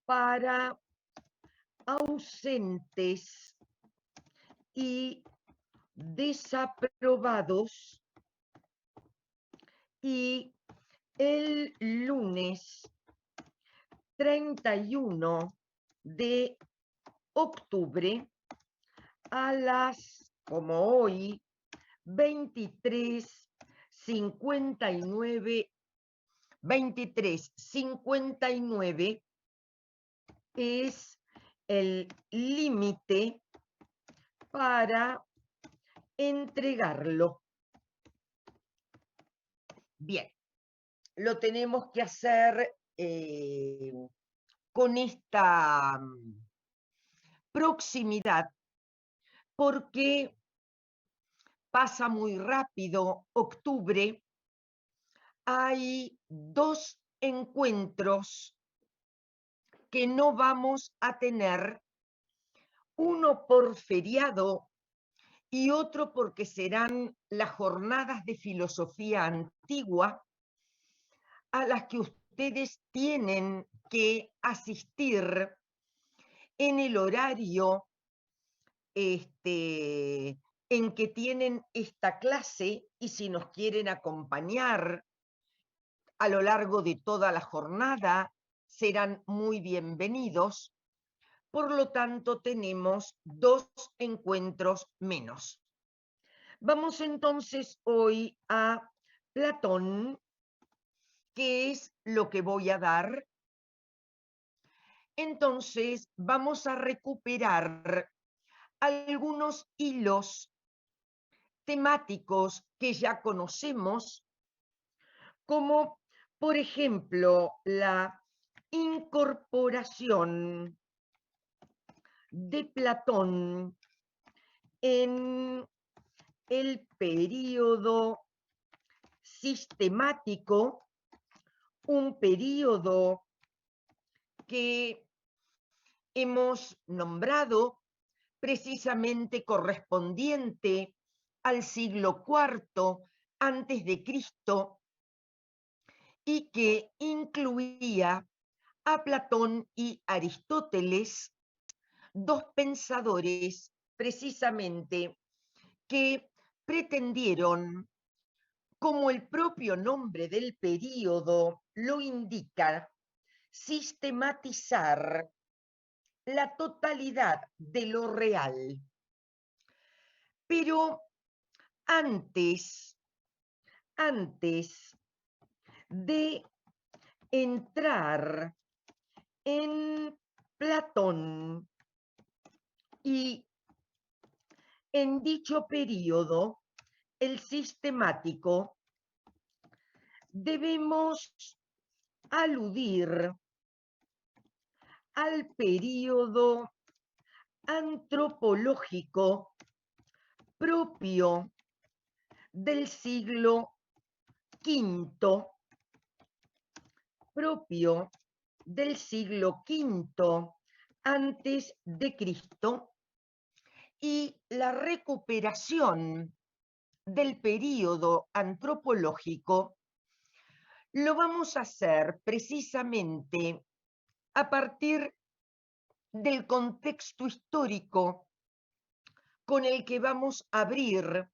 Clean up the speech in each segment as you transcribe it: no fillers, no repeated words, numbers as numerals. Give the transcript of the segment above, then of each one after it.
para ausentes y desaprobados, y el lunes 31 de octubre a las, como hoy, 23:59 es el límite para entregarlo. Bien, lo tenemos que hacer con esta proximidad porque pasa muy rápido octubre. Hay 2 encuentros que no vamos a tener, uno por feriado y otro porque serán las jornadas de filosofía antigua a las que ustedes tienen que asistir en el horario en que tienen esta clase, y si nos quieren acompañar a lo largo de toda la jornada, serán muy bienvenidos. Por lo tanto, tenemos 2 encuentros menos. Vamos entonces hoy a Platón, que es lo que voy a dar. Entonces, vamos a recuperar algunos hilos temáticos que ya conocemos, como por ejemplo la incorporación de Platón en el período sistemático, un período que hemos nombrado precisamente correspondiente al siglo IV antes de Cristo, y que incluía a Platón y Aristóteles, 2 pensadores precisamente que pretendieron, como el propio nombre del período lo indica, sistematizar la totalidad de lo real. Pero antes de entrar en Platón y en dicho período, el sistemático, debemos aludir al período antropológico propio del siglo V, antes de Cristo, y la recuperación del período antropológico lo vamos a hacer precisamente a partir del contexto histórico con el que vamos a abrir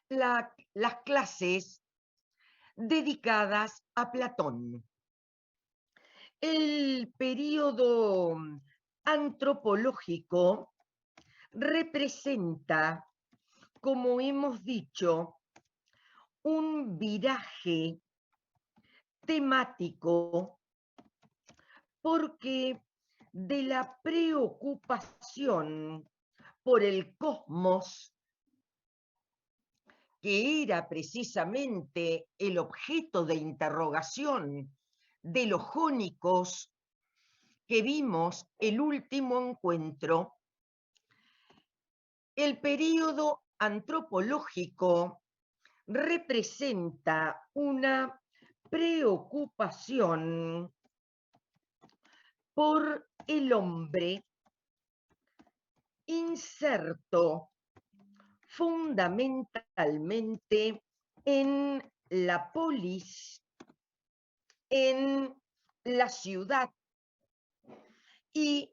las clases dedicadas a Platón. El período antropológico representa, como hemos dicho, un viraje temático, porque de la preocupación por el cosmos, que era precisamente el objeto de interrogación de los jónicos que vimos el último encuentro, el período antropológico representa una preocupación por el hombre inserto fundamentalmente en la polis, en la ciudad, Y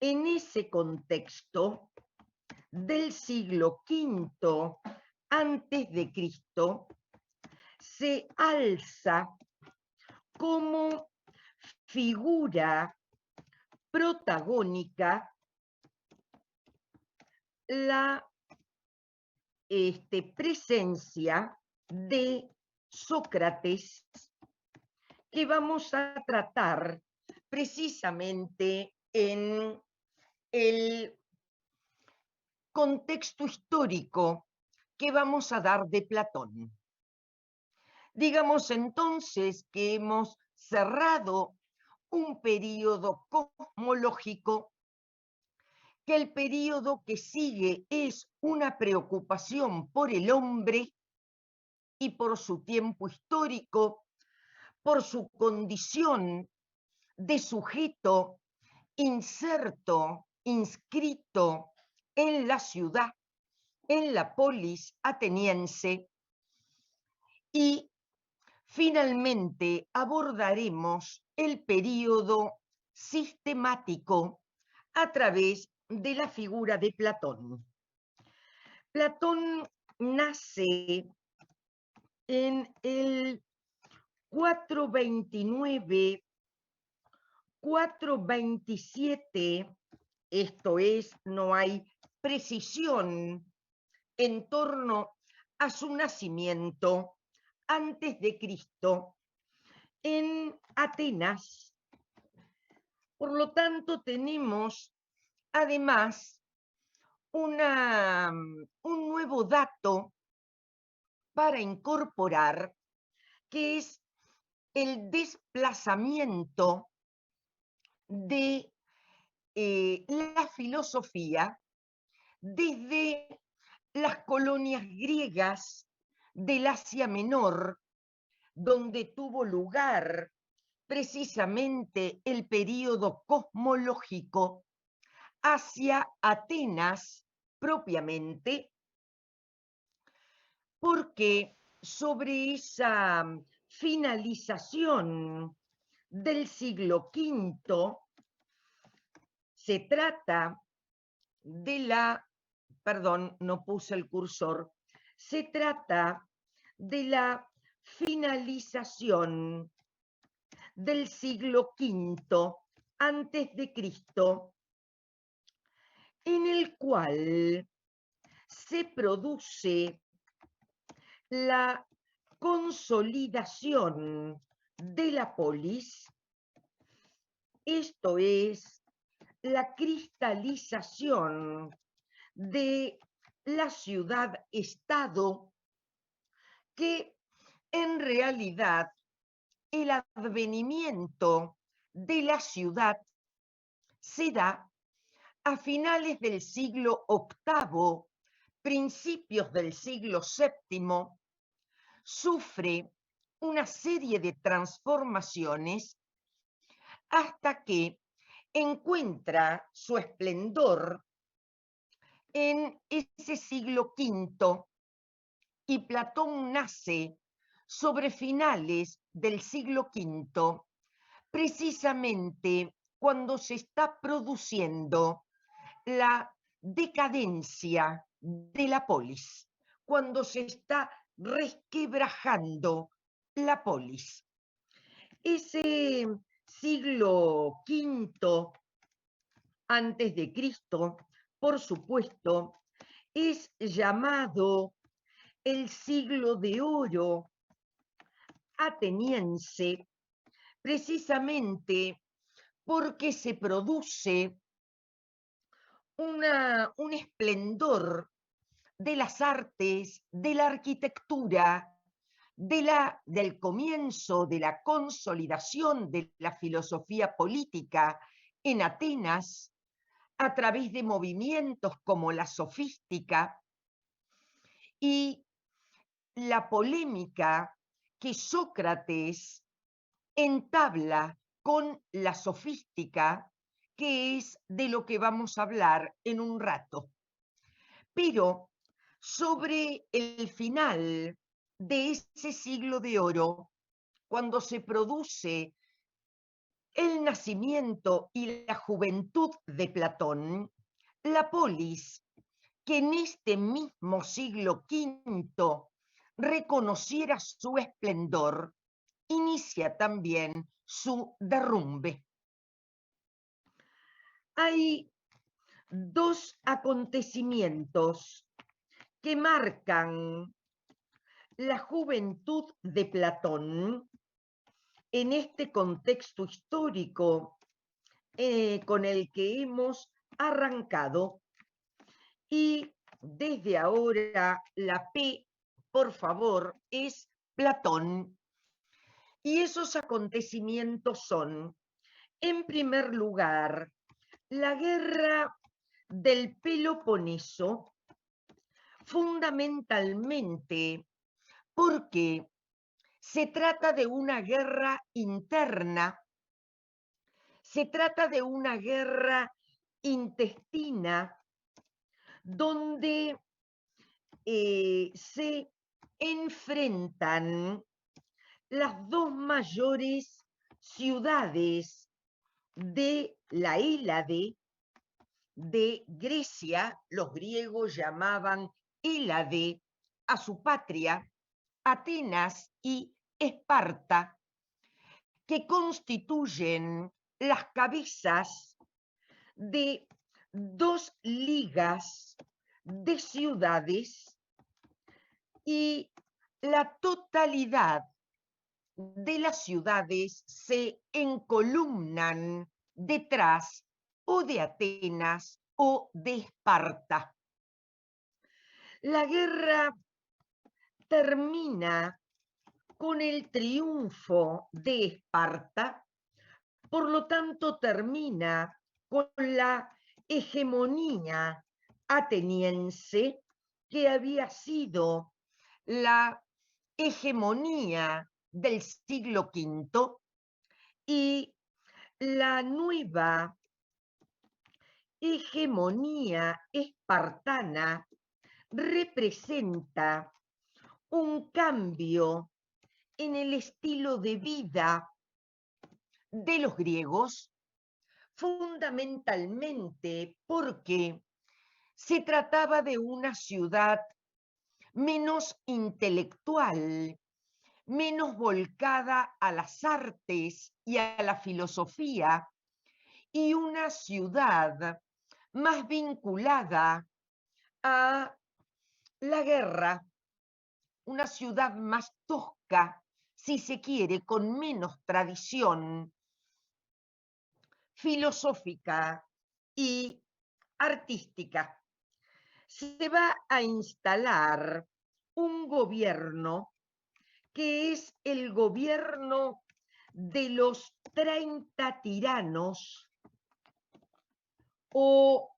en ese contexto del siglo V antes de Cristo, se alza como figura protagónica la presencia de Sócrates, que vamos a tratar precisamente en el contexto histórico que vamos a dar de Platón. Digamos entonces que hemos cerrado un periodo cosmológico, que el periodo que sigue es una preocupación por el hombre y por su tiempo histórico, por su condición de sujeto inserto, inscrito en la ciudad, en la polis ateniense, y finalmente abordaremos el periodo sistemático a través de la figura de Platón. Platón nace en el 429, 427, esto es, no hay precisión en torno a su nacimiento antes de Cristo en Atenas. Por lo tanto, tenemos además un nuevo dato para incorporar, que es el desplazamiento de la filosofía desde las colonias griegas del Asia Menor, donde tuvo lugar precisamente el período cosmológico, hacia Atenas propiamente, porque sobre esa finalización del siglo V se trata de la, perdón, no puse el cursor, se trata de la finalización del siglo V antes de Cristo, en el cual se produce la consolidación de la polis, esto es, la cristalización de la ciudad-estado, que en realidad el advenimiento de la ciudad se da a finales del siglo VIII, principios del siglo VII, sufre una serie de transformaciones hasta que encuentra su esplendor en ese siglo V, y Platón nace sobre finales del siglo V, precisamente cuando se está produciendo la decadencia de la polis, cuando se está resquebrajando la polis. Ese siglo V antes de Cristo, por supuesto, es llamado el siglo de oro ateniense, precisamente porque se produce un esplendor de las artes, de la arquitectura, del comienzo de la consolidación de la filosofía política en Atenas a través de movimientos como la sofística y la polémica que Sócrates entabla con la sofística, que es de lo que vamos a hablar en un rato. Pero sobre el final de ese siglo de oro, cuando se produce el nacimiento y la juventud de Platón, la polis, que en este mismo siglo V reconociera su esplendor, inicia también su derrumbe. Hay dos acontecimientos que marcan la juventud de Platón en este contexto histórico con el que hemos arrancado. Y desde ahora la P, por favor, es Platón. Y esos acontecimientos son, en primer lugar, la guerra del Peloponeso, fundamentalmente porque se trata de una guerra interna, se trata de una guerra intestina donde se enfrentan las dos mayores ciudades de la Hélade de Grecia. Los griegos llamaban Hélade a su patria, Atenas y Esparta, que constituyen las cabezas de dos ligas de ciudades, y la totalidad de las ciudades se encolumnan detrás o de Atenas o de Esparta. La guerra termina con el triunfo de Esparta, por lo tanto termina con la hegemonía ateniense, que había sido la hegemonía del siglo V, y la nueva hegemonía espartana representa un cambio en el estilo de vida de los griegos, fundamentalmente porque se trataba de una ciudad menos intelectual, menos volcada a las artes y a la filosofía, y una ciudad más vinculada a la guerra, una ciudad más tosca, si se quiere, con menos tradición filosófica y artística. Se va a instalar un gobierno que es el gobierno de los 30 tiranos, o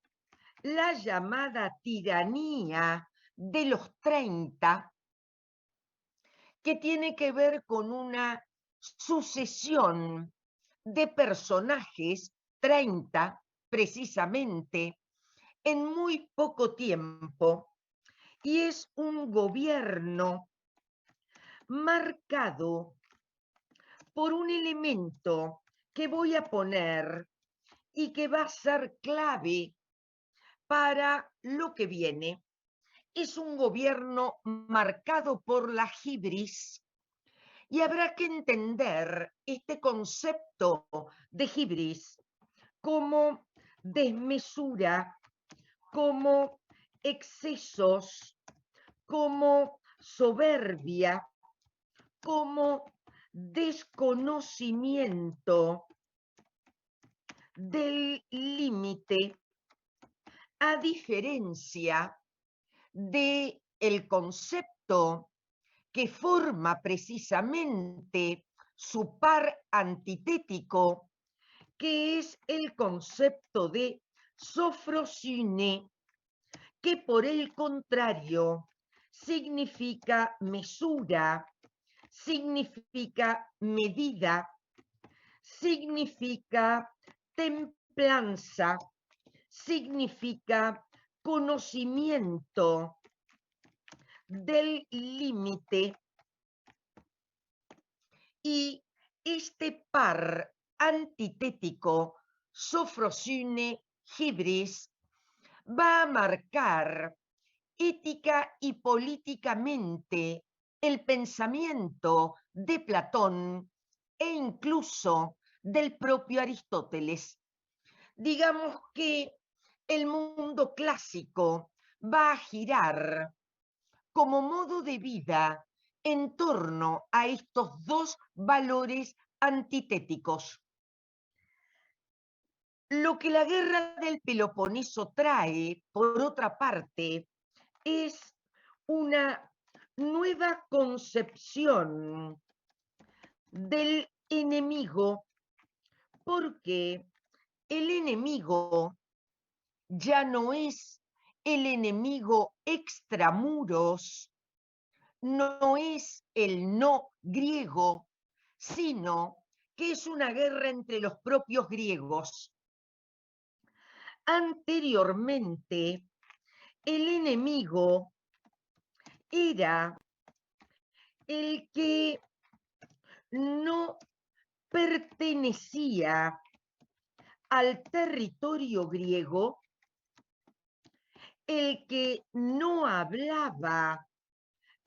la llamada tiranía de los 30, que tiene que ver con una sucesión de personajes, 30 precisamente, en muy poco tiempo, y es un gobierno marcado por un elemento que voy a poner y que va a ser clave para lo que viene. Es un gobierno marcado por la hibris, y habrá que entender este concepto de hibris como desmesura, como excesos, como soberbia, como desconocimiento del límite, a diferencia del concepto que forma precisamente su par antitético, que es el concepto de sofrosine, que por el contrario significa mesura, significa medida, significa templanza, significa conocimiento del límite. Y este par antitético Sofrosine Hybris va a marcar ética y políticamente el pensamiento de Platón e incluso del propio Aristóteles. Digamos que el mundo clásico va a girar como modo de vida en torno a estos dos valores antitéticos. Lo que la guerra del Peloponeso trae, por otra parte, es una nueva concepción del enemigo, porque el enemigo ya no es el enemigo extramuros, no es el no griego, sino que es una guerra entre los propios griegos. Anteriormente, el enemigo era el que no pertenecía al territorio griego, el que no hablaba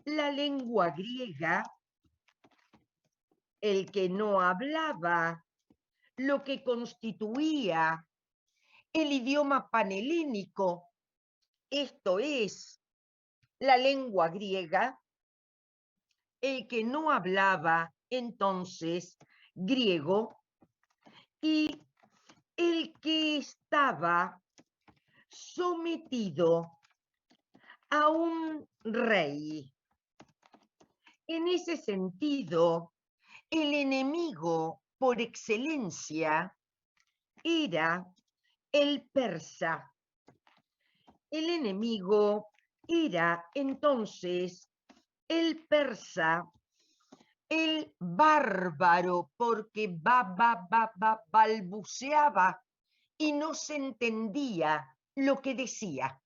la lengua griega, el que no hablaba lo que constituía el idioma panhelénico, esto es, la lengua griega, el que no hablaba entonces griego y el que estaba sometido a un rey. En ese sentido, el enemigo por excelencia era el persa. El enemigo era entonces el persa, el bárbaro, porque balbuceaba y no se entendía lo que decía.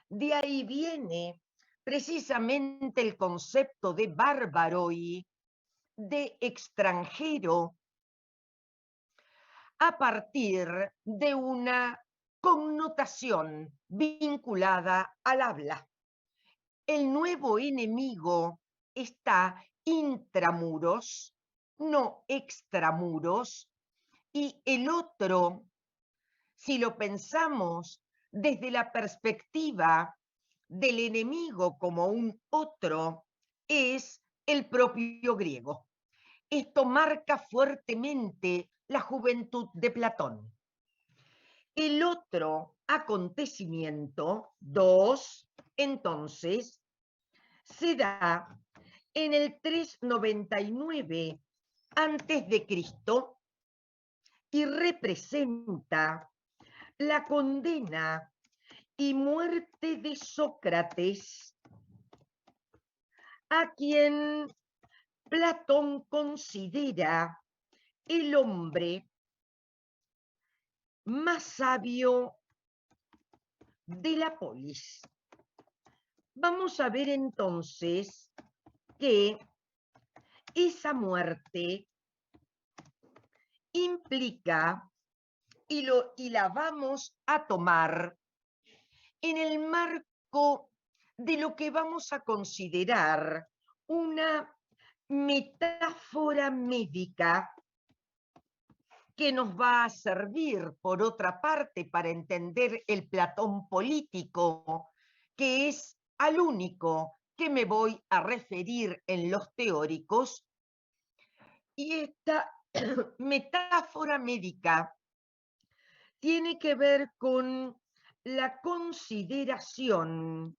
De ahí viene precisamente el concepto de bárbaro y de extranjero a partir de una connotación vinculada al habla. El nuevo enemigo está intramuros, no extramuros, y el otro, si lo pensamos desde la perspectiva del enemigo como un otro, es el propio griego. Esto marca fuertemente la juventud de Platón. El otro acontecimiento, 2, entonces, se da en el 399 antes de Cristo y representa la condena y muerte de Sócrates, a quien Platón considera el hombre más sabio de la polis. Vamos a ver entonces que esa muerte implica, y la vamos a tomar en el marco de lo que vamos a considerar una metáfora médica que nos va a servir, por otra parte, para entender el Platón político, que es al único que me voy a referir en los teóricos. Y esta metáfora médica tiene que ver con la consideración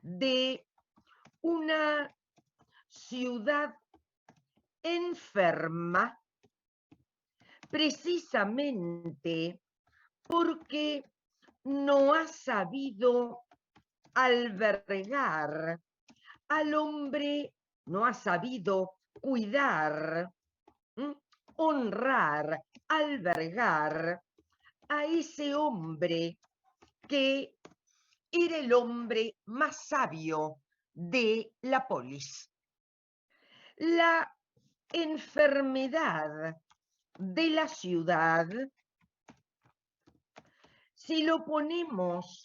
de una ciudad enferma, precisamente porque no ha sabido albergar al hombre, no ha sabido cuidar, honrar, albergar a ese hombre que era el hombre más sabio de la polis. La enfermedad de la ciudad, si lo ponemos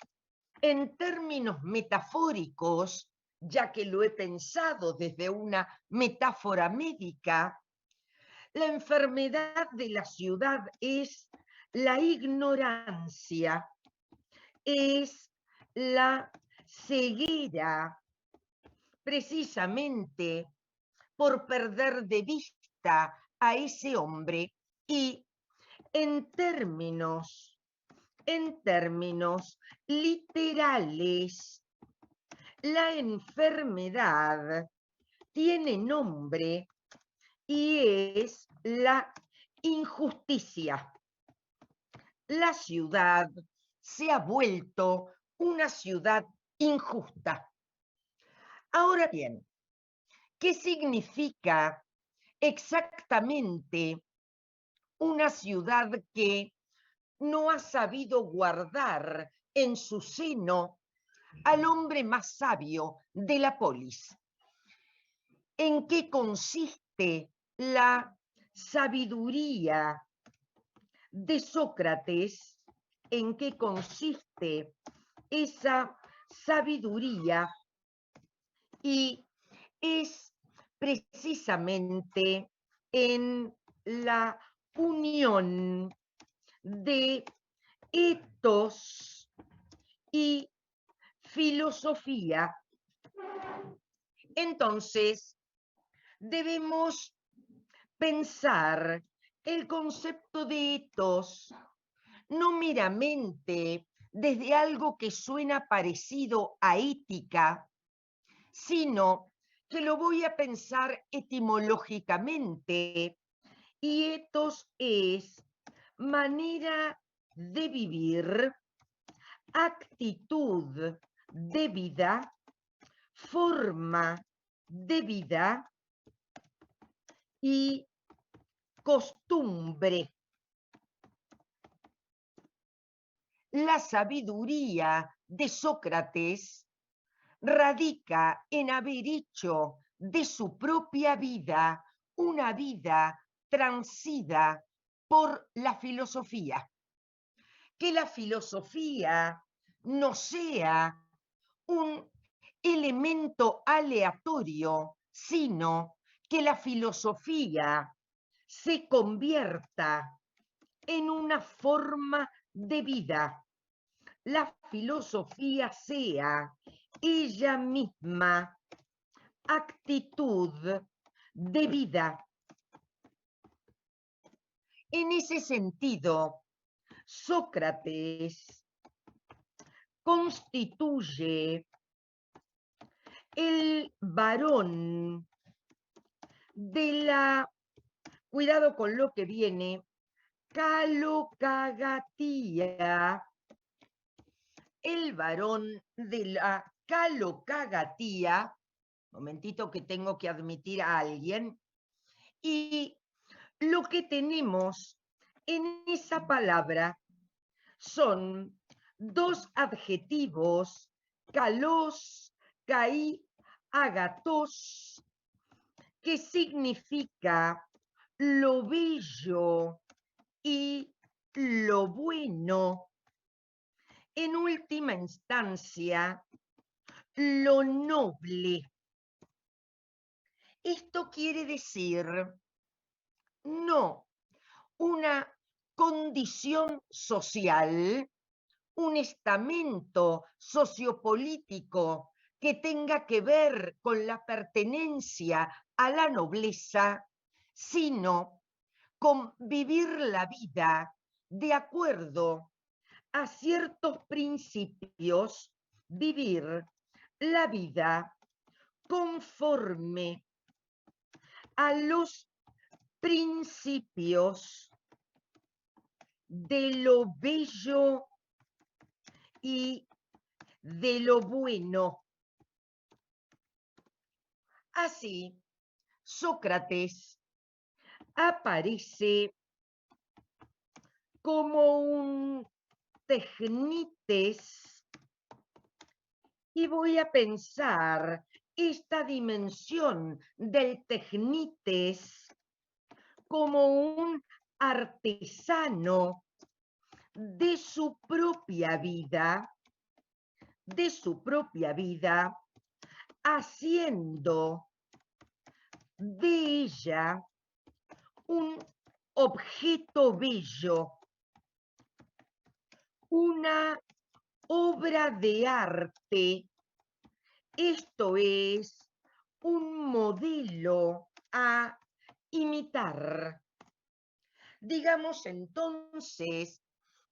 en términos metafóricos, ya que lo he pensado desde una metáfora médica, la enfermedad de la ciudad es la ignorancia, es la ceguera, precisamente por perder de vista a ese hombre y en términos literales, la enfermedad tiene nombre y es la injusticia. La ciudad se ha vuelto una ciudad injusta. Ahora bien, ¿qué significa exactamente una ciudad que no ha sabido guardar en su seno al hombre más sabio de la polis? ¿En qué consiste la sabiduría de Sócrates? ¿En qué consiste esa sabiduría? Y es precisamente en la unión de etos y filosofía. Entonces, debemos pensar el concepto de etos no meramente desde algo que suena parecido a ética, sino que lo voy a pensar etimológicamente, y etos es manera de vivir, actitud de vida, forma de vida y costumbre. La sabiduría de Sócrates radica en haber hecho de su propia vida una vida transida por la filosofía. Que la filosofía no sea un elemento aleatorio, sino que la filosofía se convierta en una forma de vida. La filosofía sea ella misma actitud de vida. En ese sentido, Sócrates constituye el varón de la, cuidado con lo que viene, calocagatía, el varón de la calocagatía, momentito que tengo que admitir a alguien, y lo que tenemos en esa palabra son dos adjetivos, kalos, kai, agatos, que significa lo bello y lo bueno. En última instancia, lo noble. Esto quiere decir no una condición social, un estamento sociopolítico que tenga que ver con la pertenencia a la nobleza, sino con vivir la vida de acuerdo a ciertos principios, vivir la vida conforme a los principios de lo bello y de lo bueno. Así, Sócrates aparece como un tecnites y voy a pensar esta dimensión del tecnites como un artesano de su propia vida, haciendo de ella un objeto bello, una obra de arte, esto es, un modelo a imitar. Digamos entonces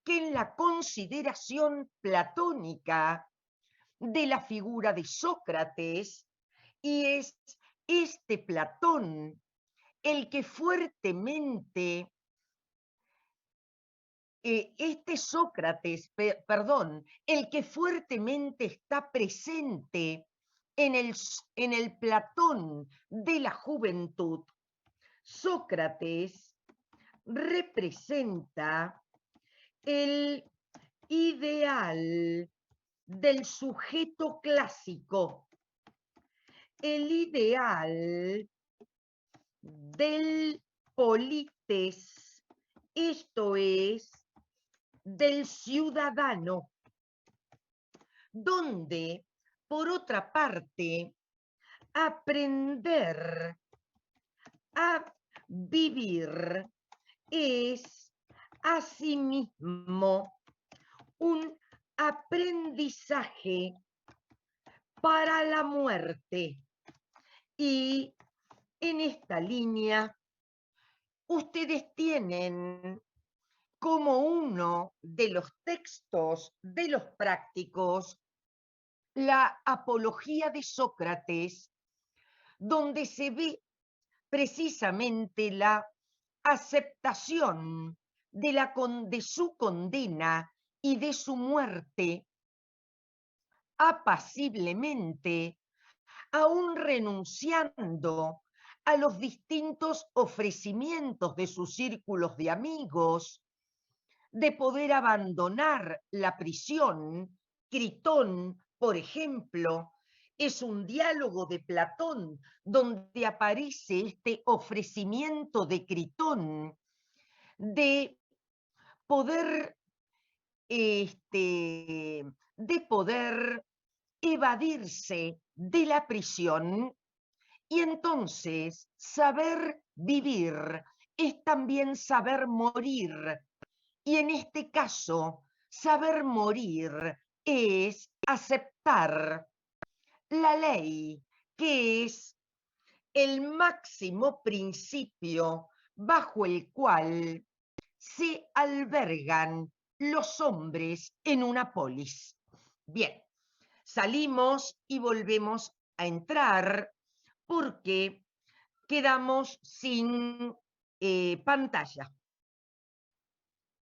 que en la consideración platónica de la figura de Sócrates, y es este Platón el que fuertemente, este Sócrates, perdón, el que fuertemente está presente en el Platón de la juventud. Sócrates representa el ideal del sujeto clásico, el ideal del polites, esto es, del ciudadano, donde, por otra parte, aprender a vivir es asimismo un aprendizaje para la muerte. Y en esta línea, ustedes tienen como uno de los textos de los prácticos la Apología de Sócrates, donde se ve precisamente la aceptación de su condena y de su muerte apaciblemente, aún renunciando a los distintos ofrecimientos de sus círculos de amigos, de poder abandonar la prisión. Critón, por ejemplo, es un diálogo de Platón donde aparece este ofrecimiento de Critón de poder, de poder evadirse de la prisión. Y entonces saber vivir es también saber morir. Y en este caso, saber morir es aceptar la ley, que es el máximo principio bajo el cual se albergan los hombres en una polis. Bien, salimos y volvemos a entrar porque quedamos sin pantalla.